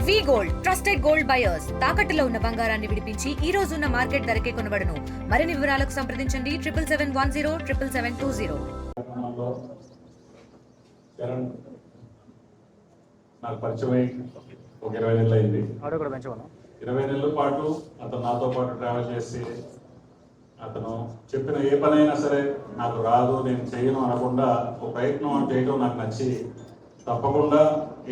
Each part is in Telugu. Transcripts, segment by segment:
వి గోల్డ్ ట్రస్టెడ్ గోల్డ్ బయర్స్ తాకట్టులో ఉన్న బంగారాన్ని విడిపించి ఈ రోజు ఉన్న మార్కెట్ ధరకే కొనబడును. మరిన్ని వివరాలకు సంప్రదించండి 7771077720. నాకు పరిచయం ఒక 20 నెలలు అయింది. 20 నెలల పాటు అతను నాతో పాటు ట్రావెల్ చేసి అతను చెప్పిన ఏ పనైనా సరే నాకు రాదు నేను చేయను అనకుండా ఒక ప్రయత్నం చేయడం నాకు నచ్చి తప్పకుండా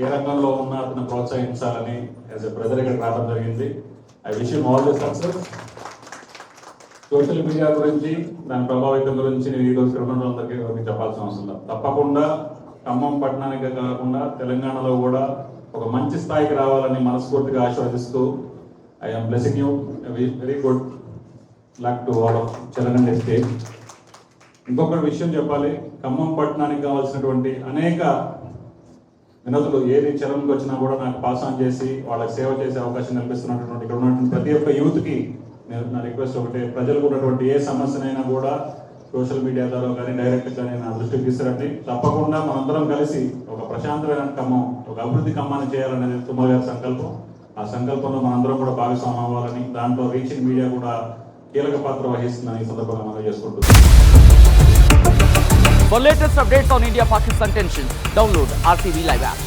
ఏ రంగంలో ఉన్నా అతను ప్రోత్సహించాలని యాజ్ ఎ బ్రదర్ ఇక్కడ రావడం జరిగింది. I wish you all the success. Social media గురించి దాని ప్రభావితం గురించి నేను ఈరోజు తిరుమలందరికీ చెప్పాల్సిన అవసరం లేదు. తప్పకుండా ఖమ్మం పట్టణానికి కాకుండా తెలంగాణలో కూడా ఒక మంచి స్థాయికి రావాలని మనస్ఫూర్తిగా ఆశీర్వదిస్తూ I'm blessing you very good luck to all of Charan state. ఇంకొక విషయం చెప్పాలి, ఖమ్మం పట్టణానికి కావాల్సినటువంటి అనేక వినతులు ఏది చరణ్కి వచ్చినా కూడా నాకు పాస్ ఆన్ చేసి వాళ్ళకి సేవ చేసే అవకాశం కల్పిస్తున్నటువంటి ఇక్కడ ఉన్నటువంటి ప్రతి ఒక్క యూత్కి నేను నా రిక్వెస్ట్ ఒకటే, ప్రజలకు ఉన్నటువంటి ఏ సమస్యనైనా కూడా సోషల్ మీడియా ద్వారా కానీ డైరెక్ట్గా నా దృష్టికి తీసుకురండి. తప్పకుండా మనందరం కలిసి ఒక ప్రశాంతమైన ఖమ్మం, ఒక అభివృద్ధి ఖమ్మాన్ని చేయాలనేది తుమ్మల గారి సంకల్పం. ఆ సంకల్పంలో మనందరం కూడా భాగస్వామ్యం అవ్వాలని, దాంట్లో రీచింగ్ మీడియా కూడా కీలక పాత్ర వహిస్తుందని ఈ సందర్భంగా మనం చేసుకుంటున్నాం. For latest updates on India-Pakistan tensions, download RTV Live app.